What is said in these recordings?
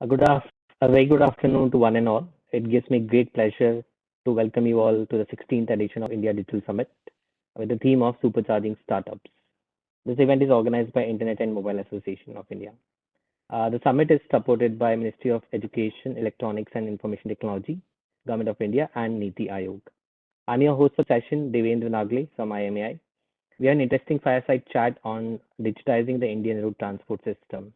A very good afternoon to one and all. It gives me great pleasure to welcome you all to the 16th edition of India Digital Summit with the theme of Supercharging Startups. This event is organized by Internet and Mobile Association of India. The summit is supported by Ministry of Education, Electronics and Information Technology, Government of India, and Niti Aayog. I'm your host for session, Devendra Nagle from IMAI. We have an interesting fireside chat on digitizing the Indian road transport system.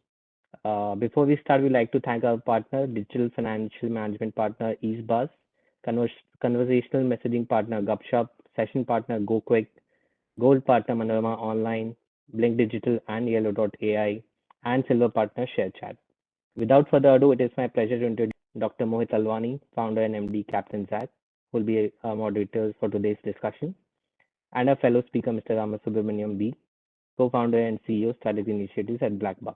Before we start, we'd like to thank our partner, digital financial management partner EaseBuzz, conversational messaging partner GupShop, session partner GoQuick, gold partner Manorama Online, Blink Digital and Yellow.ai, and silver partner ShareChat. Without further ado, it is my pleasure to introduce Dr. Mohit Lalvani, founder and MD Captain Zack, who will be our moderator for today's discussion, and our fellow speaker, Mr. Ramasubramaniam B, co-founder and CEO, Strategy Initiatives at BlackBuck.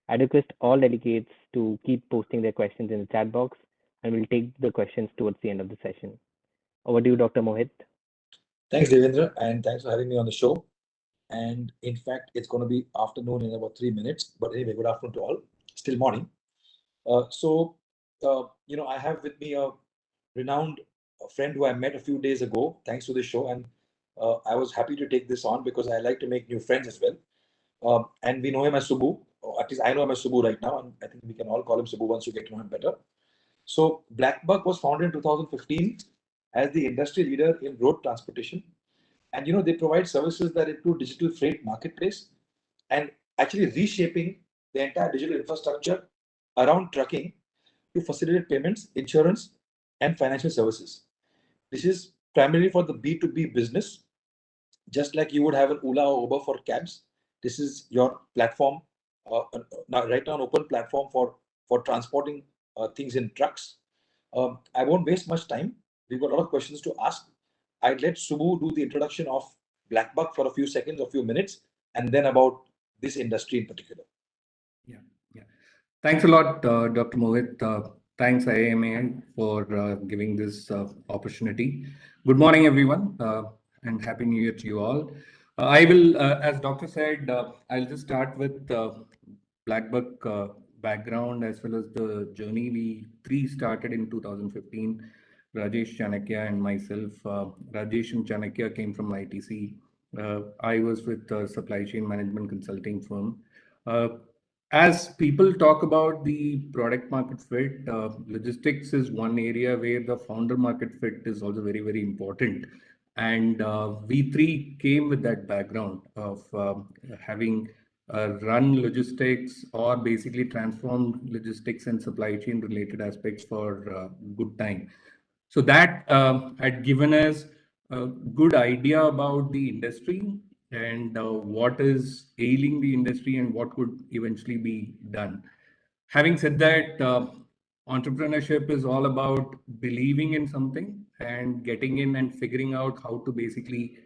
I request all delegates to keep posting their questions in the chat box, and we'll take the questions towards the end of the session. Over to you, Dr. Mohit. Thanks, Devendra, and thanks for having me on the show. And in fact, it's going to be afternoon in about 3 minutes. But anyway, good afternoon to all. Still morning. I have with me a renowned friend who I met a few days ago, thanks to the show. And I was happy to take this on because I like to make new friends as well. And we know him as Subbu, or at least I know him as Subbu right now. And I think we can all call him Subbu once you get to know him better. So BlackBuck was founded in 2015 as the industry leader in road transportation. And they provide services that include digital freight marketplace and actually reshaping the entire digital infrastructure around trucking to facilitate payments, insurance, and financial services. This is primarily for the B2B business, just like you would have an Ola or Uber for cabs. This is your platform, now right now an open platform for transporting things in trucks. I won't waste much time. We've got a lot of questions to ask. I'd let Subbu do the introduction of BlackBuck for a few seconds, a few minutes, and then about this industry in particular. Yeah. Thanks a lot, Dr. Mohit. Thanks, IAMA, for giving this opportunity. Good morning, everyone, and Happy New Year to you all. I will, as Doctor said, I'll just start with BlackBuck background as well as the journey we three started in 2015. Rajesh Chanakya and myself. Rajesh and Chanakya came from ITC. I was with a supply chain management consulting firm. As people talk about the product market fit, logistics is one area where the founder market fit is also very, very important. And we three came with that background of having run logistics or basically transformed logistics and supply chain related aspects for good time. So that had given us a good idea about the industry and what is ailing the industry and what could eventually be done. Having said that, entrepreneurship is all about believing in something and getting in and figuring out how to basically,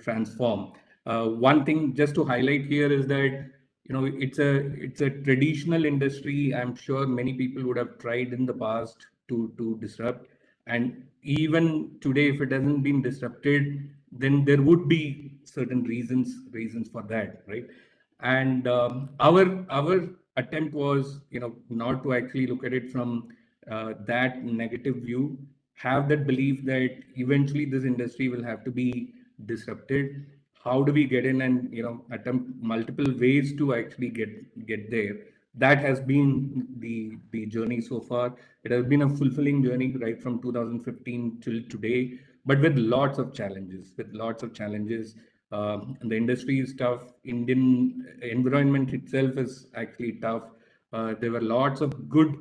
transform. One thing just to highlight here is that it's a traditional industry. I'm sure many people would have tried in the past to disrupt, and even today, if it hasn't been disrupted, then there would be certain reasons for that, right? And our attempt was, not to actually look at it from that negative view. Have that belief that eventually this industry will have to be disrupted. How do we get in and attempt multiple ways to actually get there? That has been the journey so far. It has been a fulfilling journey right from 2015 till today, but with lots of challenges. The industry is tough. Indian environment itself is actually tough. There were lots of good,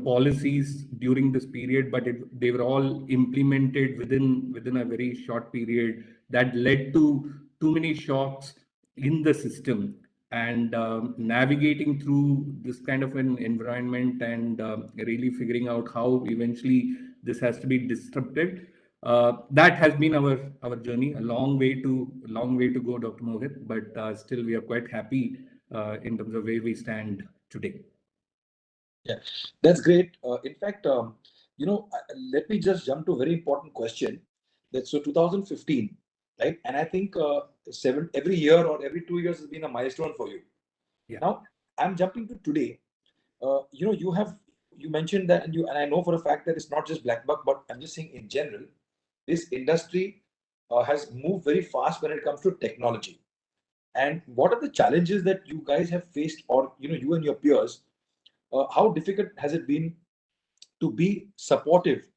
policies during this period, but they were all implemented within a very short period. That led to too many shocks in the system. And navigating through this kind of an environment and really figuring out how eventually this has to be disrupted. That has been our journey. A long way to go, Dr. Mohit, but still we are quite happy in terms of where we stand today. Yeah, that's great. In fact, let me just jump to a very important question. So 2015, right? And I think every year or every 2 years has been a milestone for you. Yeah. Now I'm jumping to today. you mentioned that, and I know for a fact that it's not just BlackBuck, but I'm just saying in general, this industry has moved very fast when it comes to technology. And what are the challenges that you guys have faced, or you and your peers? How difficult has it been to be supportive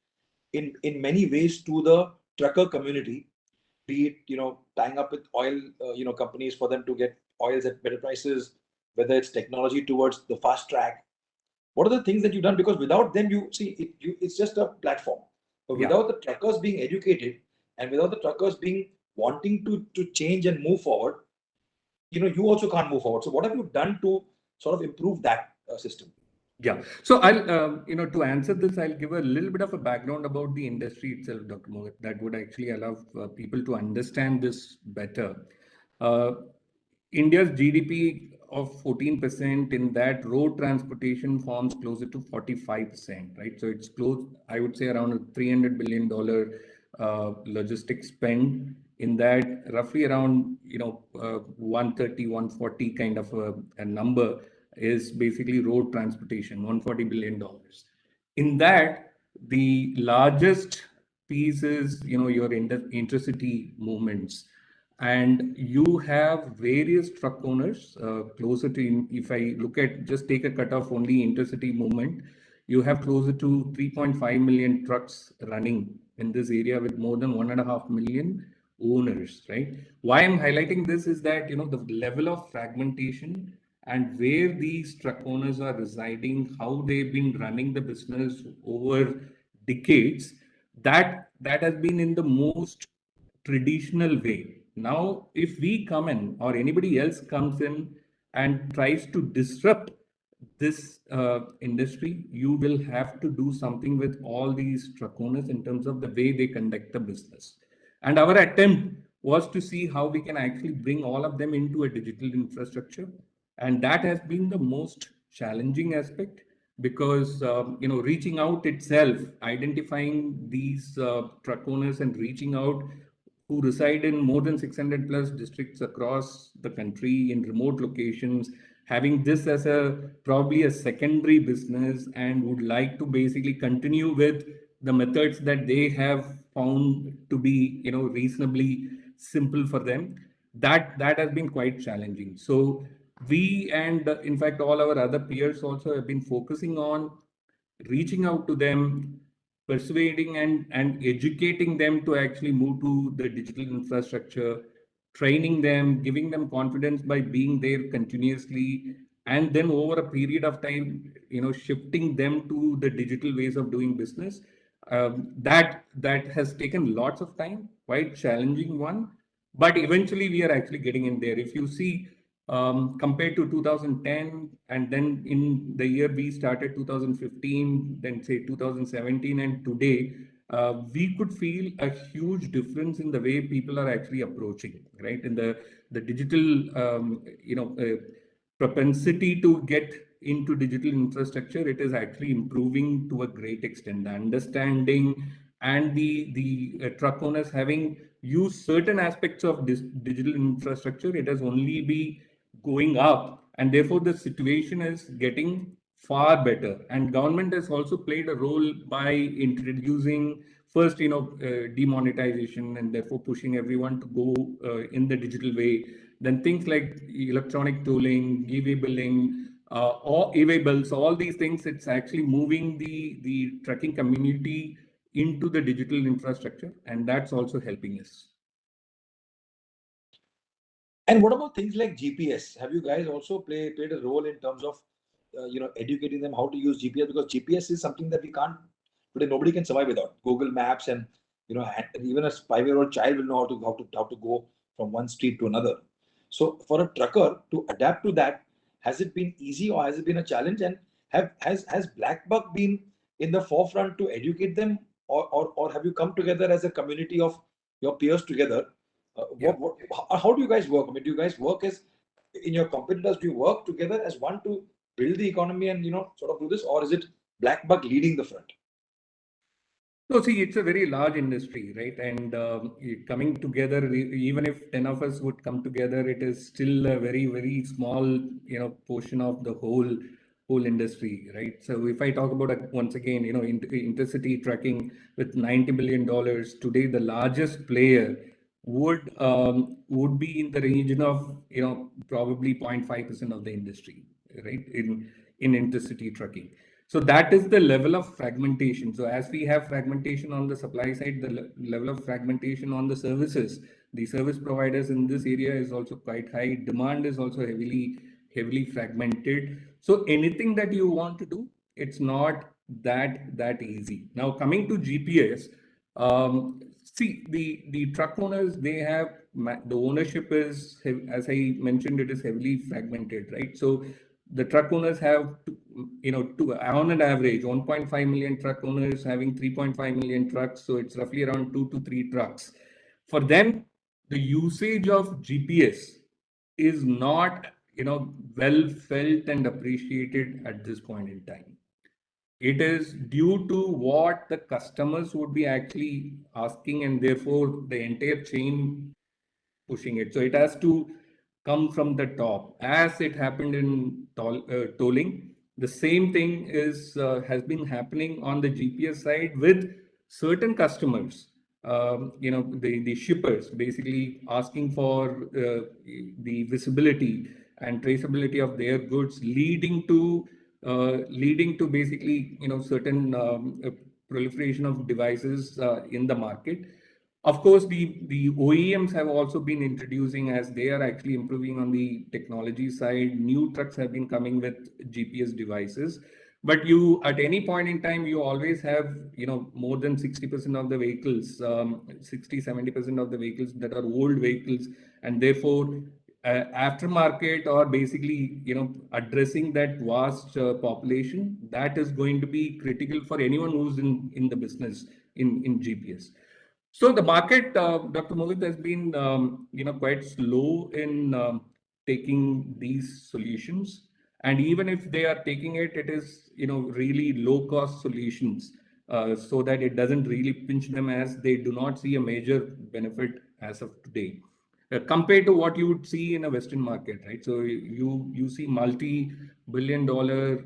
in many ways to the trucker community, be it tying up with oil companies for them to get oils at better prices, whether it's technology towards the fast track. What are the things that you've done? Because without them, you see it's just a platform, but Yeah. without the truckers being educated and without the truckers being wanting to change and move forward, you also can't move forward. So what have you done to sort of improve that system? Yeah. So I'll, to answer this, I'll give a little bit of a background about the industry itself, Dr. Mohit, that would actually allow people to understand this better. Uh, India's GDP of 14%, in that road transportation forms closer to 45%, right? So it's close, I would say, around a $300 billion logistics spend. In that, roughly around 130, 140 kind of a number is basically road transportation, $140 billion. In that, the largest piece is your intercity movements, and you have various truck owners closer to, if I look at, just take a cut off only intercity movement, you have closer to 3.5 million trucks running in this area with more than 1.5 million owners, right? Why I'm highlighting this is that the level of fragmentation and where these truck owners are residing, how they've been running the business over decades, that has been in the most traditional way. Now, if we come in or anybody else comes in and tries to disrupt this industry, you will have to do something with all these truck owners in terms of the way they conduct the business. And our attempt was to see how we can actually bring all of them into a digital infrastructure. And that has been the most challenging aspect, because reaching out itself, identifying these truck owners and reaching out, who reside in more than 600 plus districts across the country in remote locations, having this as a probably a secondary business and would like to basically continue with the methods that they have found to be reasonably simple for them, that has been quite challenging. So we, and in fact all our other peers also, have been focusing on reaching out to them, persuading and educating them to actually move to the digital infrastructure, training them, giving them confidence by being there continuously, and then over a period of time, shifting them to the digital ways of doing business. That has taken lots of time, quite challenging one, but eventually we are actually getting in there. If you see, compared to 2010, and then in the year we started 2015, then say 2017 and today, we could feel a huge difference in the way people are actually approaching, right? In the digital propensity to get into digital infrastructure, it is actually improving to a great extent. The understanding and the truck owners having used certain aspects of this digital infrastructure, it has only be going up, and therefore the situation is getting far better. And government has also played a role by introducing first demonetization, and therefore pushing everyone to go in the digital way. Then things like electronic tolling, e-way billing, or e-way bills, all these things, it's actually moving the trucking community into the digital infrastructure, and that's also helping us. And what about things like GPS? Have you guys also played a role in terms of educating them how to use GPS? Because GPS is something that we can't today. Nobody can survive without Google Maps, and and even a 5-year-old child will know how to go from one street to another. So for a trucker to adapt to that, has it been easy or has it been a challenge? And has BlackBuck been in the forefront to educate them, or have you come together as a community of your peers together? Yeah. How do you guys work? I mean, do you guys work as in your competitors? Do you work together as one to build the economy and sort of do this, or is it BlackBuck leading the front? No, see, it's a very large industry, right? And coming together, even if 10 of us would come together, it is still a very, very small, portion of the whole. whole industry, right? So if I talk about once again, intercity trucking with $90 billion today, the largest player would be in the region of probably 0.5% of the industry, right? In intercity trucking. So that is the level of fragmentation. So as we have fragmentation on the supply side, the level of fragmentation on the services, the service providers in this area is also quite high. Demand is also heavily fragmented. So anything that you want to do, it's not that easy. Now coming to GPS, see the truck owners, they have the ownership is, as I mentioned, it is heavily fragmented, right? So the truck owners have on an average 1.5 million truck owners having 3.5 million trucks, so it's roughly around 2 to 3 trucks. For them, the usage of GPS is not well felt and appreciated at this point in time. It is due to what the customers would be actually asking, and therefore the entire chain pushing it. So it has to come from the top, as it happened in tolling. The same thing has been happening on the GPS side with certain customers. The shippers basically asking for the visibility and traceability of their goods, leading to basically certain proliferation of devices in the market. Of course, the OEMs have also been introducing, as they are actually improving on the technology side. New trucks have been coming with GPS devices, but you at any point in time you always have more than 60% of the vehicles, 60-70% of the vehicles that are old vehicles, and therefore aftermarket, or basically addressing that vast population, that is going to be critical for anyone who's in the business in GPS. So the market, Dr. Mohit, has been quite slow in taking these solutions, and even if they are taking it, it is really low cost solutions, so that it doesn't really pinch them, as they do not see a major benefit as of today, compared to what you would see in a Western market, right? So you see multi-billion-dollar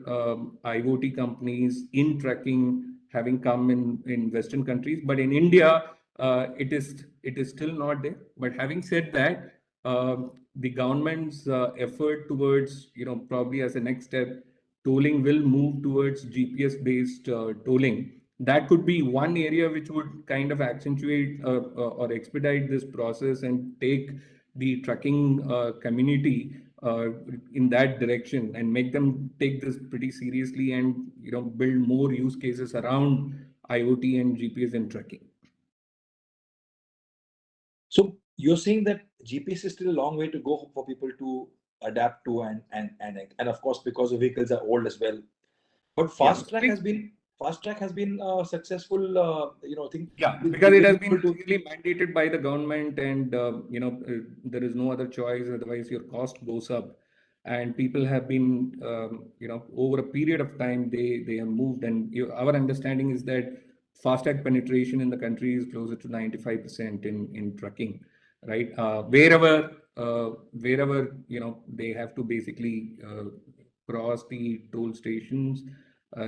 IoT companies in trucking having come in Western countries, but in India, it is still not there. But having said that, the government's effort towards probably as a next step, tolling will move towards GPS based tolling. That could be one area which would kind of accentuate or expedite this process and take the trucking community in that direction, and make them take this pretty seriously, and build more use cases around IoT and GPS and trucking. So you're saying that GPS is still a long way to go for people to adapt to, and of course, because the vehicles are old as well. But Yeah. fast track has been successful. Thing. Yeah, With because it has been people to. clearly mandated by the government, and there is no other choice. Otherwise, your cost goes up, and people have been, over a period of time, they have moved. And our understanding is that FASTag penetration in the country is closer to 95% in trucking, right? Wherever they have to basically cross the toll stations,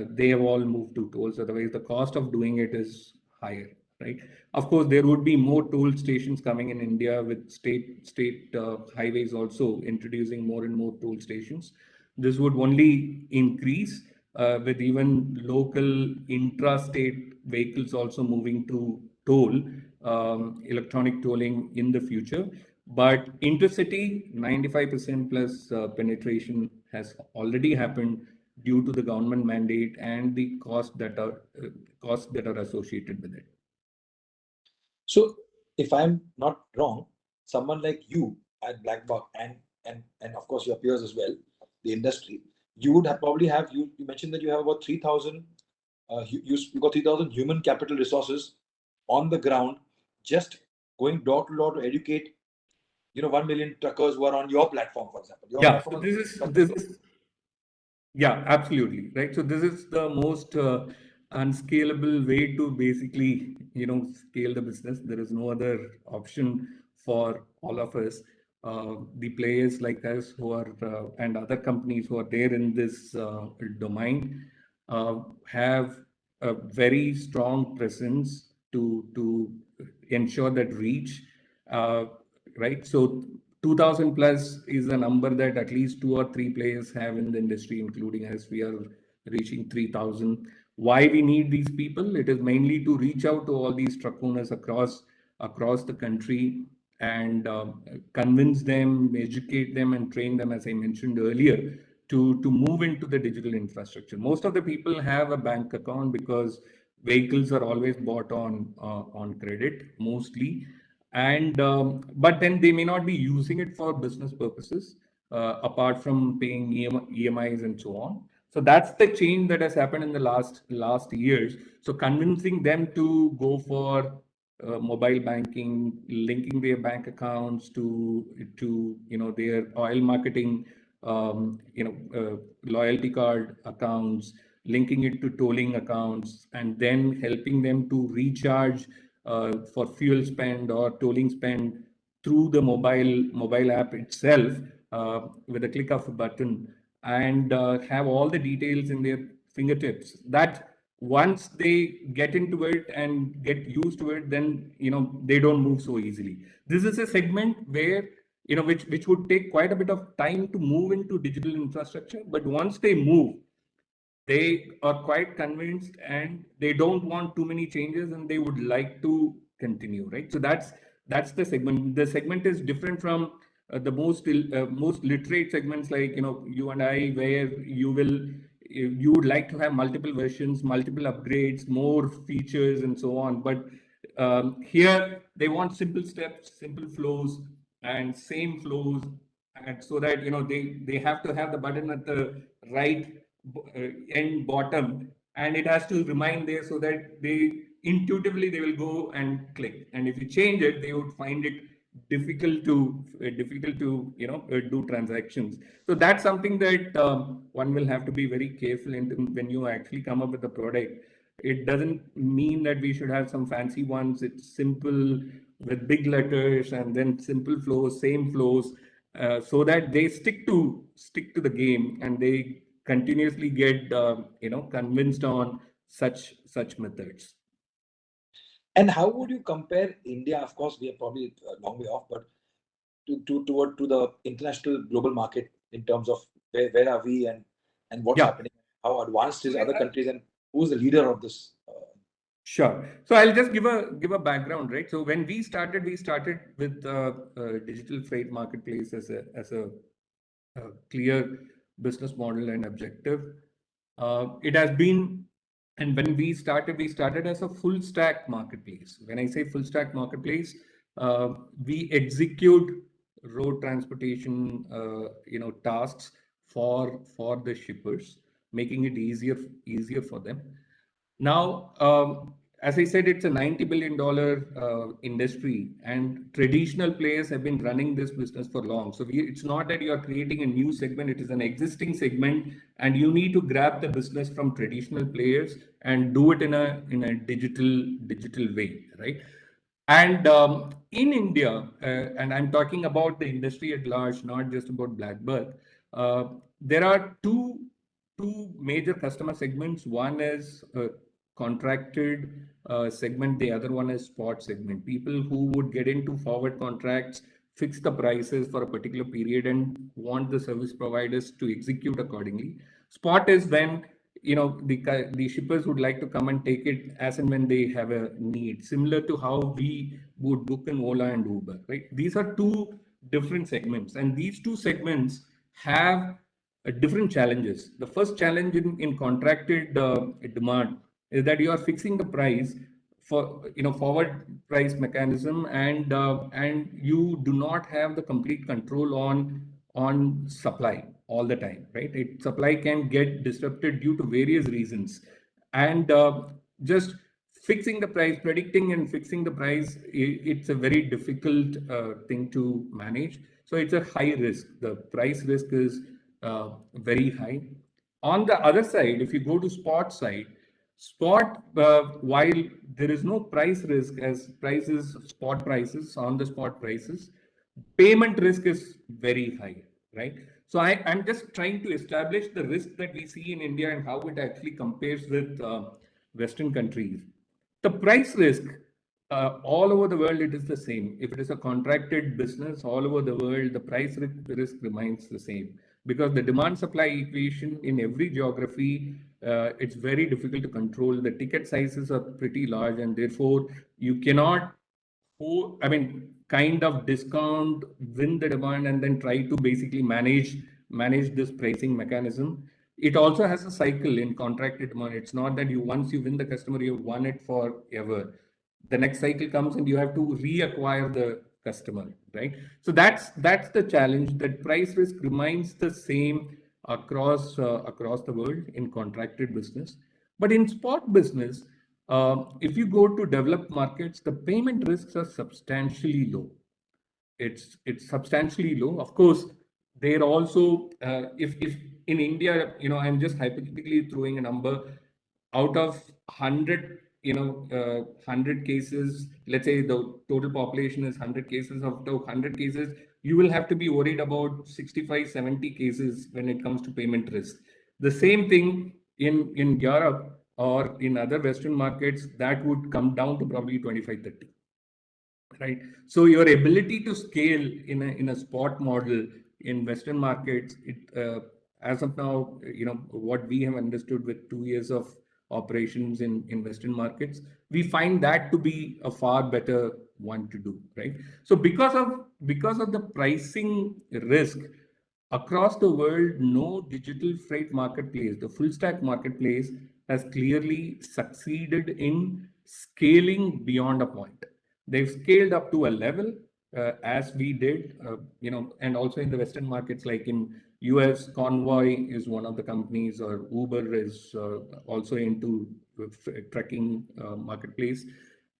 they have all moved to tolls. Otherwise, the cost of doing it is higher, right? Of course, there would be more toll stations coming in India, with state highways also introducing more and more toll stations. This would only increase with even local intra-state vehicles also moving to toll, electronic tolling in the future. But intercity, 95% plus penetration has already happened due to the government mandate and the costs that are associated with it. So, if I'm not wrong, someone like you at BlackBuck, and of course your peers as well, the industry, you would probably have, you mentioned that you have about 3,000. You got 3,000 human capital resources on the ground, just going door to door to educate 1 million truckers who are on your platform, for example. Your Yeah, so platform this is yeah, absolutely, right. So this is the most unscalable way to basically scale the business. There is no other option for all of us. the players like us who are and other companies who are there in this domain have a very strong presence to ensure that reach, uh, right? So 2000 plus is a number that at least two or three players have in the industry, including us. We are reaching 3000. Why we need these people? It is mainly to reach out to all these truck owners across the country and convince them, educate them, and train them, as I mentioned earlier, to move into the digital infrastructure. Most of the people have a bank account because vehicles are always bought on credit mostly, and but then they may not be using it for business purposes apart from paying EMIs and so on. So that's the change that has happened in the last years. So convincing them to go for mobile banking, linking their bank accounts to their oil marketing, loyalty card accounts, linking it to tolling accounts, and then helping them to recharge for fuel spend or tolling spend through the mobile app itself with a click of a button, and have all the details in their fingertips. That once they get into it and get used to it, then they don't move so easily. This is a segment where which would take quite a bit of time to move into digital infrastructure, but once they move, they are quite convinced and they don't want too many changes and they would like to continue, right? So that's the segment. The segment is different from the most literate segments, like you and I, where you would like to have multiple versions, multiple upgrades, more features, and so on. But here they want simple steps, simple flows, and same flows, and so that they have to have the button at the right end bottom, and it has to remain there so that they intuitively they will go and click. And if you change it, they would find it difficult to do transactions. So that's something that one will have to be very careful in when you actually come up with a product. It doesn't mean that we should have some fancy ones. It's simple with big letters and then simple flows, same flows, so that they stick to the game and they continuously get convinced on such methods. And how would you compare India? Of course, we are probably a long way off, but to the international global market in terms of where are we and what's Yeah. happening, how advanced is other countries, and who's the leader of this? Sure. So I'll just give a background, right? So when we started with digital freight marketplace as a clear business model and objective. It has been, and when we started as a full stack marketplace. When I say full stack marketplace, we execute road transportation, tasks for the shippers, making it easier for them. Now, as I said, it's a $90 billion industry, and traditional players have been running this business for long. So it's not that you are creating a new segment, it is an existing segment, and you need to grab the business from traditional players and do it in a digital way, right? And in India, and I'm talking about the industry at large, not just about BlackBuck, there are two major customer segments. One is contracted segment, the other one is spot segment. People who would get into forward contracts, fix the prices for a particular period, and want the service providers to execute accordingly. Spot is when the shippers would like to come and take it as and when they have a need, similar to how we would book an Ola and Uber, right? These are two different segments, and these two segments have different challenges. The first challenge in contracted demand is that you are fixing the price for forward price mechanism, and you do not have the complete control on supply all the time, right? Supply can get disrupted due to various reasons, and just fixing the price, predicting and fixing the price, it's a very difficult thing to manage. So it's a high risk. The price risk is very high. On the other side, if you go to spot side, spot, while there is no price risk, as prices, spot prices, on the spot prices, Payment risk is very high, right? So I'm just trying to establish the risk that we see in India and how it actually compares with Western countries. The price risk, all over the world, it is the same. If it is a contracted business, all over the world, the risk remains the same because the demand supply equation in every geography, it's very difficult to control. The ticket sizes are pretty large, and therefore you cannot I mean, kind of discount, win the demand, and then try to basically manage this pricing mechanism. It also has a cycle in contracted demand. It's not that you once you win the customer, you've won it forever. The next cycle comes and you have to reacquire the customer, right? So that's the challenge. That price risk remains the same across the world in contracted business, but in spot business, if you go to developed markets, the payment risks are substantially low. It's substantially low. Of course, they're also if in India, I'm just hypothetically throwing a number out of 100, 100 cases. Let's say the total population is 100 cases. Of the 100 cases, you will have to be worried about 65, 70 cases when it comes to payment risk. The same thing in Europe or in other Western markets, that would come down to probably 25, 30. Right. So your ability to scale in a spot model in Western markets, as of now, what we have understood with 2 years of operations in Western markets, we find that to be a far better one to do. Right. So because of the pricing risk across the world, no digital freight marketplace, the full stack marketplace, has clearly succeeded in scaling beyond a point. They've scaled up to a level as we did, and also in the Western markets, like in US, Convoy is one of the companies, or Uber is also into trucking marketplace.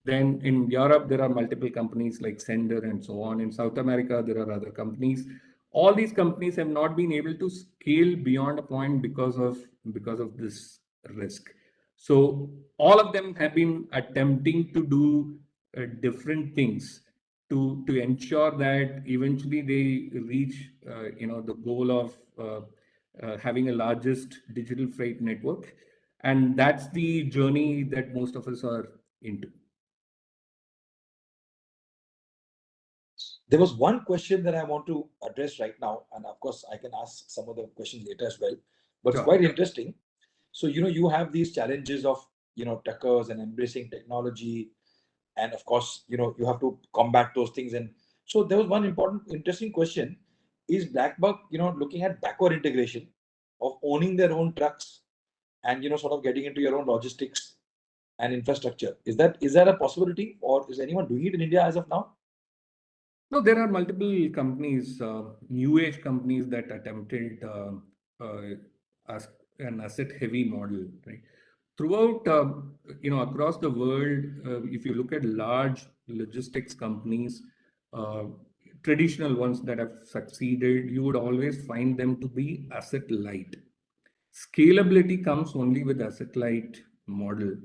Then in Europe, there are multiple companies like Sender and so on. In South America, there are other companies. All these companies have not been able to scale beyond a point because of this risk. So all of them have been attempting to do different things to ensure that eventually they reach the goal of having a largest digital freight network, and that's the journey that most of us are into. There was one question that I want to address right now, and of course, I can ask some of the questions later as well. But it's quite interesting. So, you have these challenges of, truckers and embracing technology, and of course, you have to combat those things. And so, there was one important, interesting question: is BlackBuck, looking at backward integration of owning their own trucks and sort of getting into your own logistics and infrastructure? Is that a possibility, or is anyone doing it in India as of now? No, there are multiple companies, new age companies that attempted as an asset-heavy model, right? Throughout, across the world, if you look at large logistics companies, uh, traditional ones that have succeeded, you would always find them to be asset light. Scalability comes only with asset light model.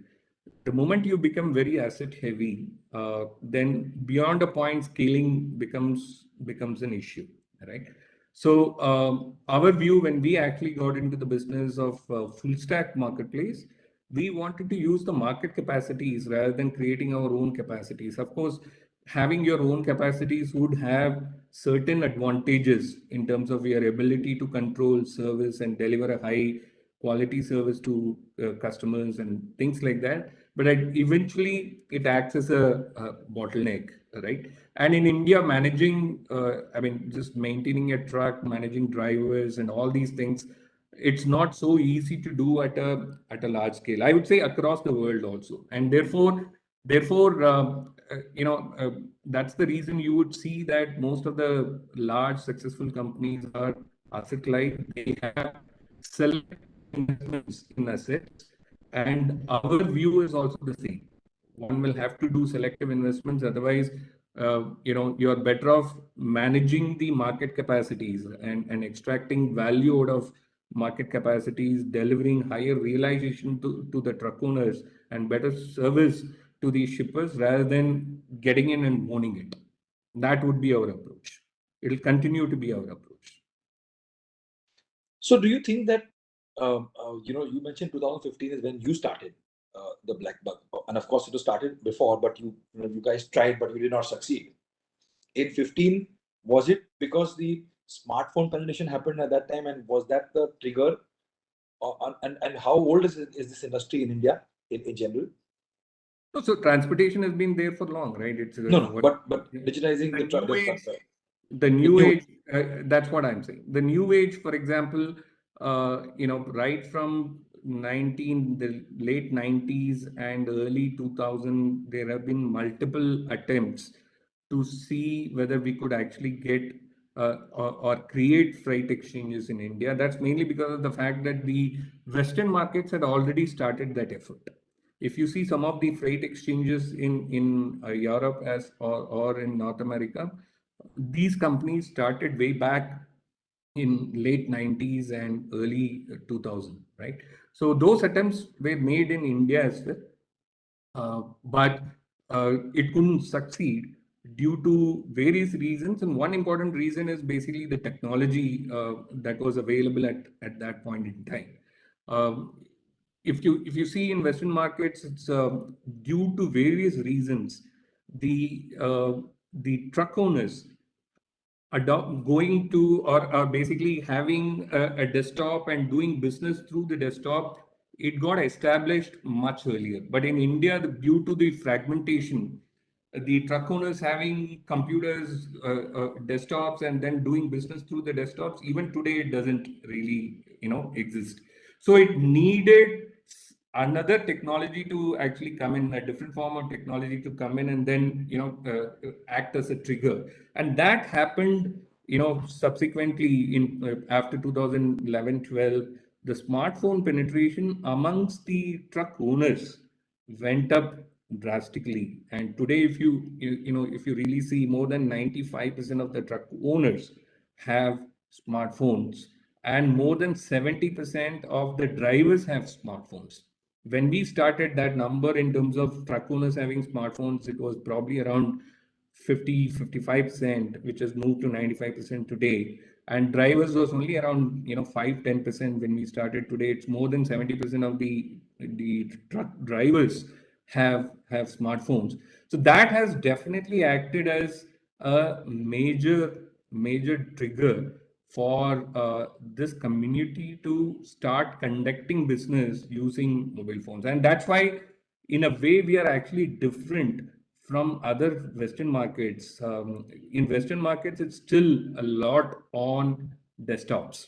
The moment you become very asset heavy, then beyond a point, scaling becomes an issue, right? So our view when we actually got into the business of full stack marketplace, we wanted to use the market capacities rather than creating our own capacities. Of course, having your own capacities would have certain advantages in terms of your ability to control service and deliver a high quality service to customers and things like that. But eventually, it acts as a bottleneck, right? And in India, managing, just maintaining a truck, managing drivers, and all these things, it's not so easy to do at a large scale. I would say across the world also, and therefore, that's the reason you would see that most of the large successful companies are asset light. They have select investments in assets, and our view is also the same. One will have to do selective investments, otherwise, you're better off managing the market capacities and extracting value out of market capacities, delivering higher realization to the truck owners and better service to the shippers rather than getting in and owning it. That would be our approach. It'll continue to be our approach. So do you think that, you mentioned 2015 is when you started the BlackBuck, and of course it was started before, but you guys tried, but you did not succeed. In 15, was it because the smartphone penetration happened at that time, and was that the trigger? And how old is this industry in India in general? So transportation has been there for long, right? It's No, but digitizing the new age. That's what I'm saying. The new age, for example, right from the late 90s and early 2000, there have been multiple attempts to see whether we could actually get or create freight exchanges in India. That's mainly because of the fact that the Western markets had already started that effort. If you see some of the freight exchanges in Europe or in North America, these companies started way back in late 90s and early 2000, right? So those attempts were made in India as well, but it couldn't succeed due to various reasons. And one important reason is basically the technology that was available at that point in time. If you see in Western markets, it's due to various reasons. The truck owners going to or basically having a desktop and doing business through the desktop, it got established much earlier. But in India, due to the fragmentation, the truck owners having computers, desktops, and then doing business through the desktops, even today it doesn't really exist. So it needed another technology to actually come in, a different form of technology to come in, and then act as a trigger. And that happened subsequently in after 2011-12. The smartphone penetration amongst the truck owners went up drastically. And today, if you really see, more than 95% of the truck owners have smartphones, and more than 70% of the drivers have smartphones. When we started, that number in terms of truck owners having smartphones, it was probably around 50-55%, which has moved to 95% today. And drivers was only around 5-10% when we started. Today it's more than 70% of the truck drivers have smartphones. So that has definitely acted as a major trigger for this community to start conducting business using mobile phones. And that's why, in a way, we are actually different from other Western markets. In Western markets, it's still a lot on desktops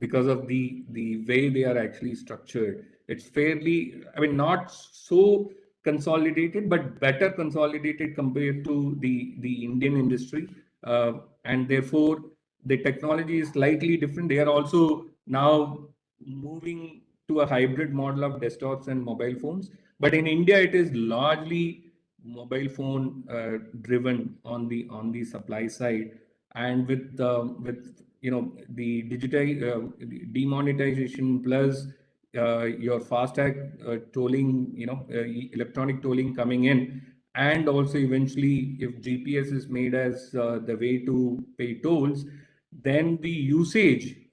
because of the way they are actually structured. It's fairly, I mean, not so consolidated, but better consolidated compared to the Indian industry. And therefore, the technology is slightly different. They are also now moving to a hybrid model of desktops and mobile phones. But in India, it is largely mobile phone driven on the supply side. And with the demonetization plus your fast-tag tolling, electronic tolling coming in, and also eventually if GPS is made as the way to pay tolls, then the usage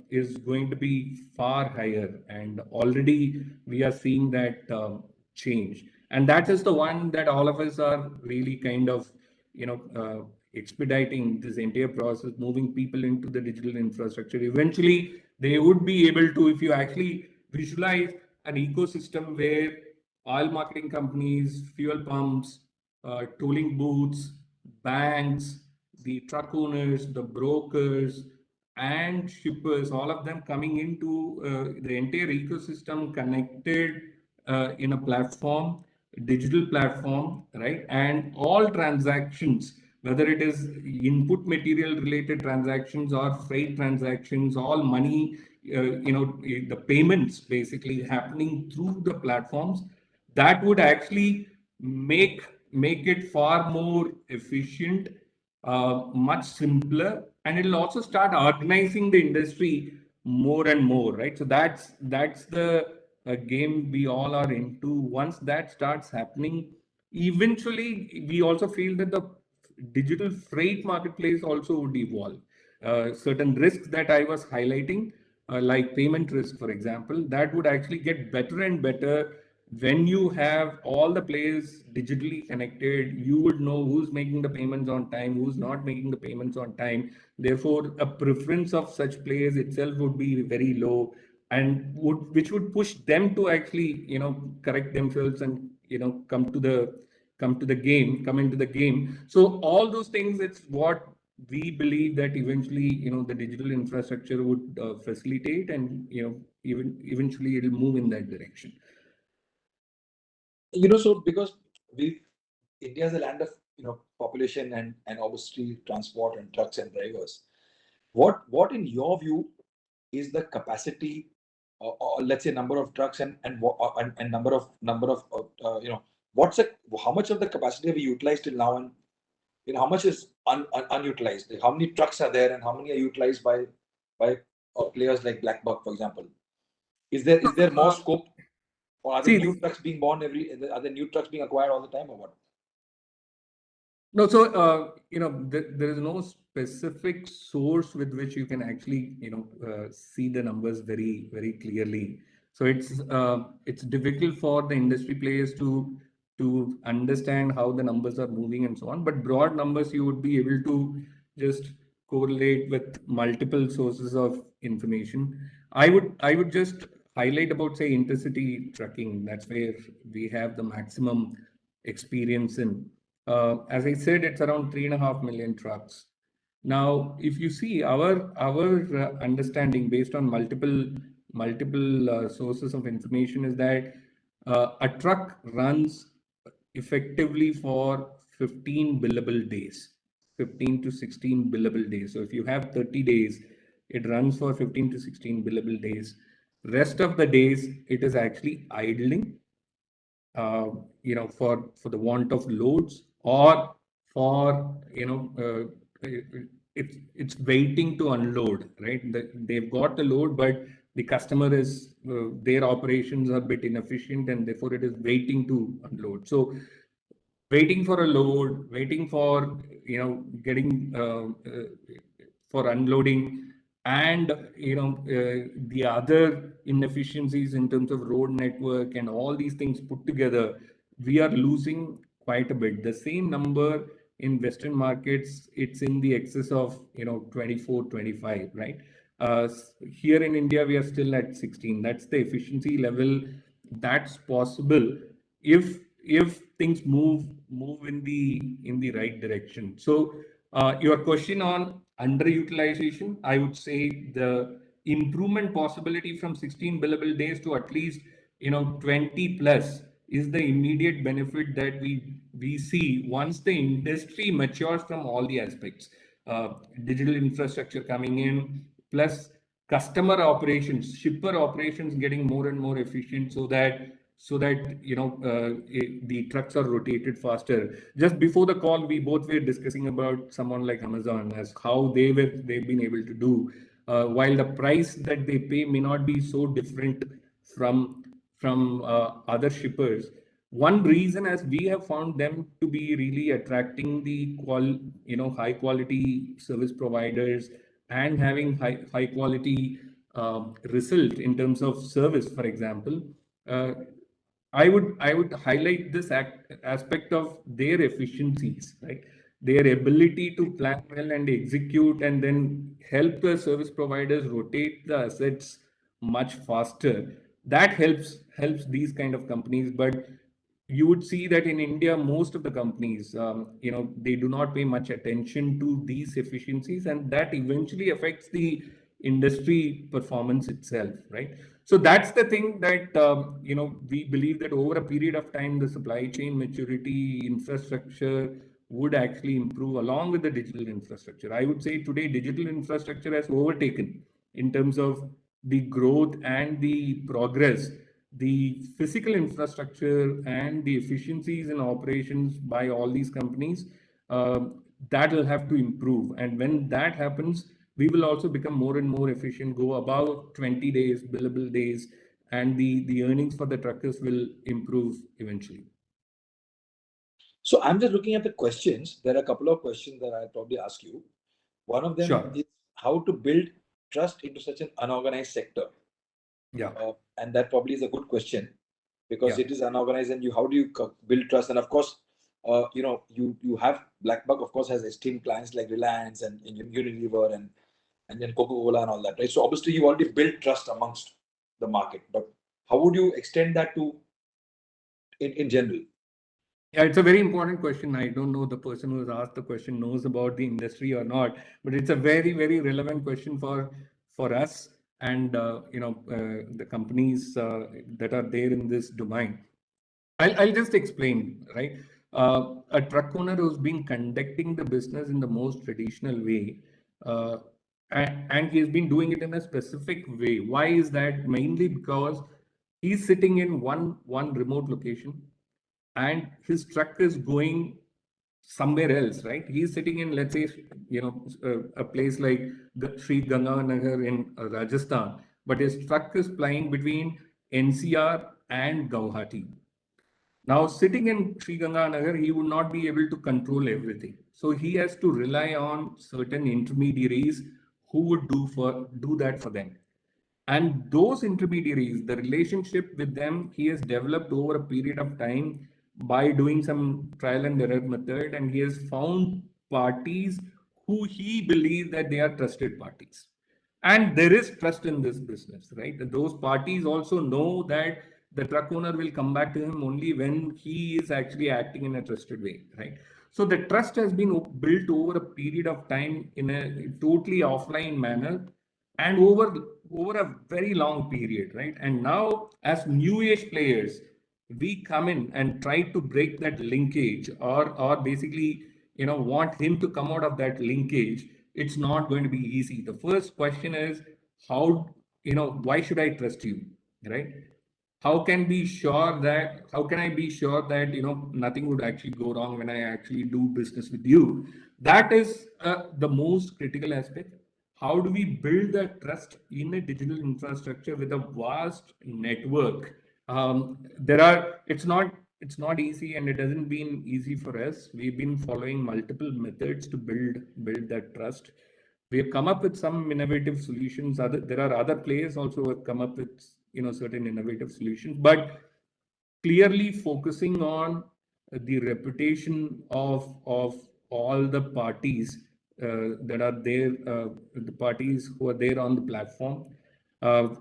is going to be far higher. And already we are seeing that change. And that is the one that all of us are really kind of, expediting this entire process, moving people into the digital infrastructure. Eventually, they would be able to, if you actually visualize an ecosystem where oil marketing companies, fuel pumps, tolling booths, banks, the truck owners, the brokers, and shippers, all of them coming into the entire ecosystem connected in a platform, digital platform, right? And all transactions, whether it is input material related transactions or freight transactions, all money, the payments basically happening through the platforms, that would actually make it far more efficient, much simpler, and it'll also start organizing the industry more and more, right? So that's the game we all are into. Once that starts happening, eventually we also feel that the digital freight marketplace also would evolve. Certain risks that I was highlighting, like payment risk, for example, that would actually get better and better when you have all the players digitally connected. You would know who's making the payments on time, who's not making the payments on time. Therefore, a preference of such players itself would be very low, and which would push them to actually correct themselves and come into the game. So all those things, it's what we believe that eventually the digital infrastructure would facilitate, and even eventually it'll move in that direction. So because we India is a land of population and obviously transport and trucks and drivers. What in your view is the capacity, or let's say number of trucks and number of what's it? How much of the capacity have we utilized till now, and how much is unutilized? Like, how many trucks are there, and how many are utilized by players like BlackBuck, for example? Is there more scope, or are there See, new trucks being born are there new trucks being acquired all the time, or what? no, so there is no specific source with which you can actually see the numbers very very clearly. So it's difficult for the industry players to understand how the numbers are moving and so on. But broad numbers you would be able to just correlate with multiple sources of information. I would just highlight about, say, intercity trucking. That's where we have the maximum experience in. As I said, it's around 3.5 million trucks. Now, if you see our understanding based on multiple sources of information is that a truck runs effectively for 15 billable days, 15 to 16 billable days. So if you have 30 days, it runs for 15 to 16 billable days. Rest of the days, it is actually idling, for the want of loads, or for it's waiting to unload, right? They've got the load, but the customer is their operations are a bit inefficient, and therefore it is waiting to unload. So waiting for a load, waiting for getting for unloading, and the other inefficiencies in terms of road network and all these things put together, we are losing quite a bit. The same number in Western markets, it's in the excess of 24, 25, right? Here in India, we are still at 16. That's the efficiency level that's possible if things move in the right direction. So your question on underutilization, I would say the improvement possibility from 16 billable days to at least 20 plus is the immediate benefit that we see once the industry matures from all the aspects. Digital infrastructure coming in, plus customer operations, shipper operations getting more and more efficient, so that the trucks are rotated faster. Just before the call, we both were discussing about someone like Amazon, as how they've been able to do, while the price that they pay may not be so different from other shippers. One reason, as we have found them to be really attracting the high quality service providers, and having high quality result in terms of service, for example. uh, I would highlight this aspect of their efficiencies, right? Their ability to plan well and execute, and then help the service providers rotate the assets much faster. That helps these kind of companies. But you would see that in India, most of the companies, they do not pay much attention to these efficiencies, and that eventually affects the industry performance itself, right? So that's the thing that we believe that over a period of time, the supply chain maturity infrastructure would actually improve along with the digital infrastructure. I would say today digital infrastructure has overtaken in terms of the growth and the progress. The physical infrastructure and the efficiencies in operations by all these companies, that will have to improve. And when that happens, we will also become more and more efficient, go above 20 days, billable days, and the earnings for the truckers will improve eventually. So I'm just looking at the questions. There are a couple of questions that I'll probably ask you. One of them Sure. is how to build trust into such an unorganized sector. Yeah. And that probably is a good question because Yeah. it is unorganized, and how do you build trust? And of course, you have BlackBuck, of course, has esteemed clients like Reliance and Unilever and then Coca-Cola and all that, right? So obviously you already built trust amongst the market, but how would you extend that to in general? Yeah, it's a very important question. I don't know the person who has asked the question knows about the industry or not, but it's a very, very relevant question for us and the companies that are there in this domain. I'll just explain, right? A truck owner who's been conducting the business in the most traditional way, uh, and he's been doing it in a specific way. Why is that? Mainly because he's sitting in one remote location and his truck is going somewhere else, right? He's sitting in, let's say, a place like Sri Ganganagar in Rajasthan, but his truck is plying between NCR and Guwahati. Now, sitting in Sri Ganganagar, he would not be able to control everything. So he has to rely on certain intermediaries who would do that for them. And those intermediaries, the relationship with them, he has developed over a period of time by doing some trial and error method, and he has found parties who he believes that they are trusted parties. And there is trust in this business, right? Those parties also know that the truck owner will come back to him only when he is actually acting in a trusted way, right? So the trust has been built over a period of time in a totally offline manner and over a very long period, right? And now as new age players, we come in and try to break that linkage or basically want him to come out of that linkage. It's not going to be easy. The first question is how, why should I trust you, right? How can I be sure that nothing would actually go wrong when I actually do business with you? That is the most critical aspect. How do we build that trust in a digital infrastructure with a vast network? There are it's not easy, and it hasn't been easy for us. We've been following multiple methods to build that trust. We have come up with some innovative solutions. There are other players also who have come up with certain innovative solutions, but clearly focusing on the reputation of all the parties that are there, the parties who are there on the platform,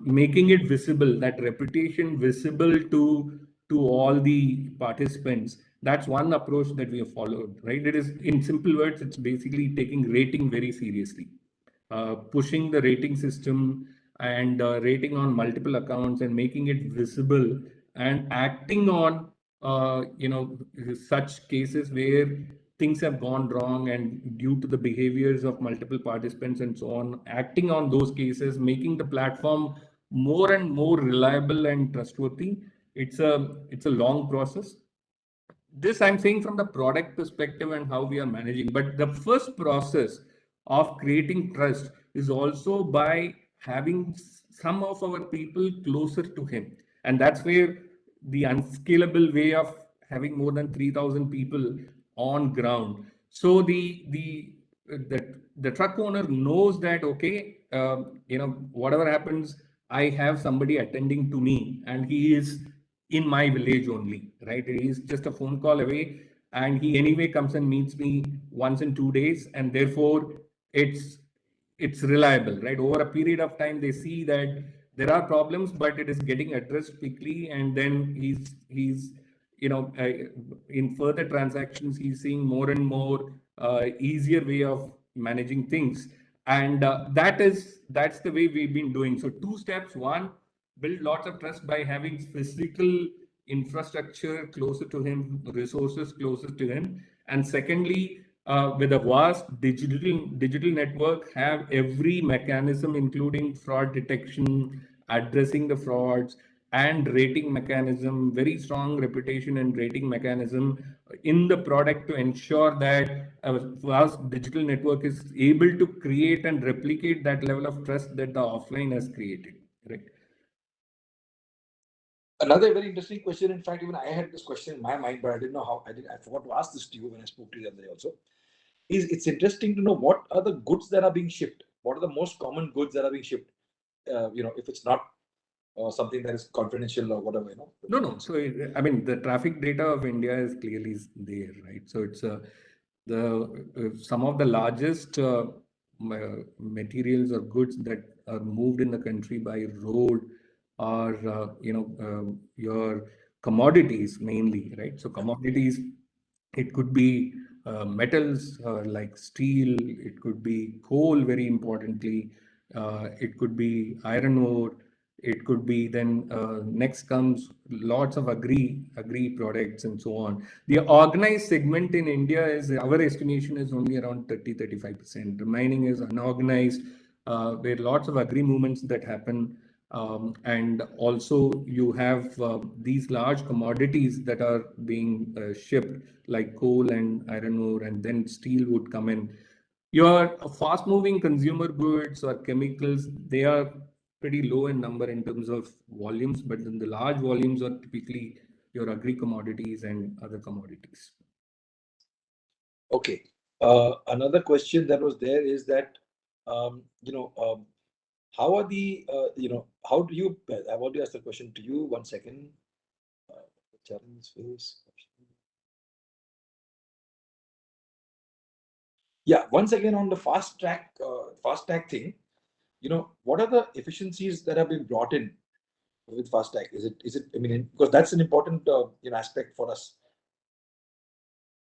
making it visible, that reputation visible to all the participants. That's one approach that we have followed, right? It is, in simple words, it's basically taking rating very seriously, pushing the rating system and rating on multiple accounts and making it visible and acting on such cases where things have gone wrong and due to the behaviors of multiple participants and so on, acting on those cases, making the platform more and more reliable and trustworthy. It's a long process. This I'm saying from the product perspective and how we are managing. But the first process of creating trust is also by having some of our people closer to him. And that's where the unscalable way of having more than 3,000 people on ground. So the truck owner knows that, okay, whatever happens, I have somebody attending to me, and he is in my village only, right? He's just a phone call away, and he anyway comes and meets me once in 2 days, and therefore it's it's reliable, right? Over a period of time, they see that there are problems, but it is getting addressed quickly, and then he's in further transactions, he's seeing more and more easier way of managing things, and that's the way we've been doing. So two steps: one, build lots of trust by having physical infrastructure closer to him, resources closer to him. And secondly, with a vast digital network, have every mechanism, including fraud detection, addressing the frauds, and rating mechanism, very strong reputation and rating mechanism in the product to ensure that a vast digital network is able to create and replicate that level of trust that the offline has created. Right. Another very interesting question. In fact, even I had this question in my mind, but I didn't know how. I forgot to ask this to you when I spoke to you the other day also. It's interesting to know what are the goods that are being shipped. What are the most common goods that are being shipped? If it's not something that is confidential or whatever, No. So, I mean, the traffic data of India is clearly there, right? So it's some of the largest materials or goods that are moved in the country by road are, your commodities mainly, right? So commodities, it could be metals like steel, it could be coal, very importantly, it could be iron ore, it could be then next comes lots of agri products and so on. The organized segment in India is, our estimation is only around 30-35%. Remaining is unorganized, where lots of agri movements that happen. And also you have these large commodities that are being shipped like coal and iron ore, and then steel would come in. Your fast moving consumer goods or chemicals, they are pretty low in number in terms of volumes, but then the large volumes are typically your agri commodities and other commodities. Okay. Another question that was there is that, um, you know, um, how are the, how do you, I've already asked the question to you. One second. Challenge face. Yeah. Once again, on the fast track thing, what are the efficiencies that have been brought in with fast track? I mean, because that's an important, aspect for us.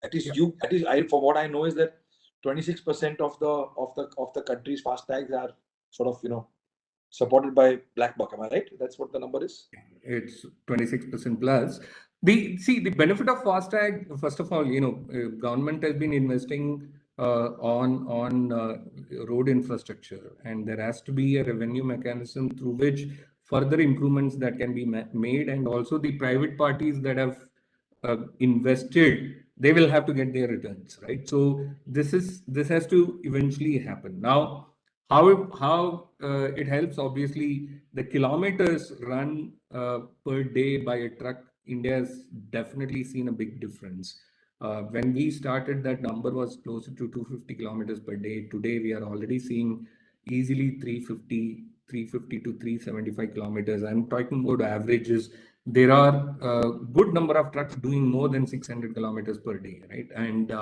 Yeah. At least I, for what I know is that 26% of the country's fast tags are sort of, supported by BlackBuck. Am I right? That's what the number is. It's 26% plus. The benefit of FASTag, first of all, government has been investing on road infrastructure, and there has to be a revenue mechanism through which further improvements that can be made, and also the private parties that have invested, they will have to get their returns, right? So this has to eventually happen. Now, how it helps, obviously, the kilometers run per day by a truck, India has definitely seen a big difference. When we started, that number was closer to 250 kilometers per day. Today we are already seeing easily 350 to 375 kilometers. I'm talking about averages. There are a good number of trucks doing more than 600 kilometers per day, right? And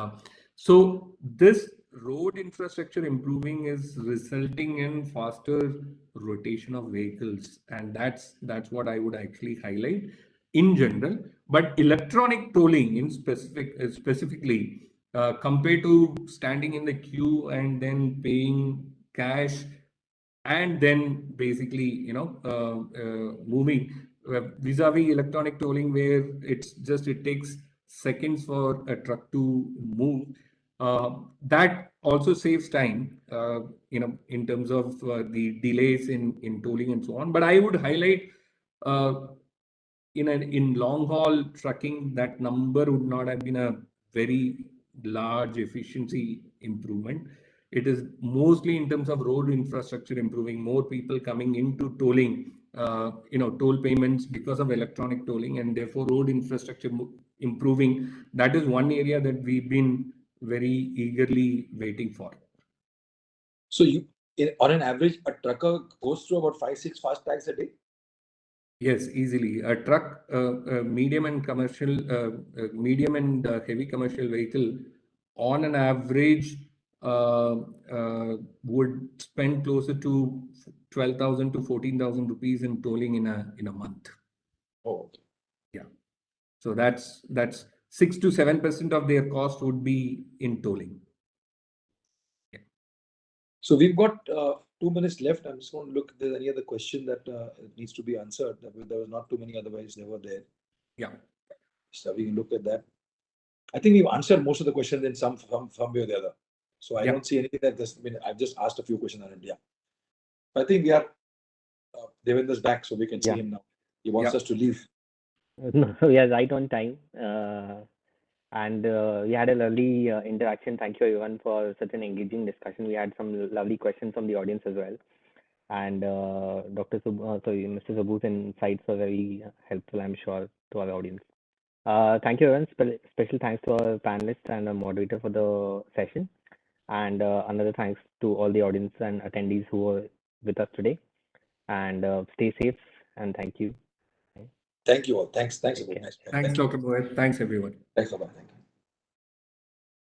so this road infrastructure improving is resulting in faster rotation of vehicles, and that's what I would actually highlight in general. But electronic tolling in specifically, compared to standing in the queue and then paying cash and then basically moving vis-a-vis electronic tolling, where it takes seconds for a truck to move. That also saves time, in terms of the delays in tolling and so on. But I would highlight, uh, in long haul trucking, that number would not have been a very large efficiency improvement. It is mostly in terms of road infrastructure improving, more people coming into tolling, toll payments because of electronic tolling, and therefore road infrastructure improving. That is one area that we've been very eagerly waiting for. So on an average, a trucker goes through about 5-6 fast tags a day. Yes, easily. A truck, medium and commercial, medium and heavy commercial vehicle, on an average, uh, would spend closer to 12,000 to 14,000 rupees in tolling in a month. Oh, okay. Yeah. So that's 6 to 7% of their cost would be in tolling. Yeah. So we've got 2 minutes left. I'm just going to look if there's any other question that needs to be answered. There was not too many, otherwise they were there. Yeah. So we can look at that. I think we've answered most of the questions in some way or the other. So I Yeah. don't see anything that this. I mean, I've just asked a few questions on it. Yeah. I think we are Devendra's back, so we can see Yeah. him now. He wants Yeah. us to leave. No, we are right on time. And we had a lovely interaction. Thank you, everyone, for such an engaging discussion. We had some lovely questions from the audience as well. and Mr. Subbu's insights are very helpful, I'm sure, to our audience. Thank you, everyone. Special thanks to our panelists and our moderator for the session. And another thanks to all the audience and attendees who were with us today. And stay safe and thank you. Thank you all. Thanks. Take Abu. care. Nice. Thanks, Dr. Mohit. Thanks, everyone. Thanks, Baba. Thank you.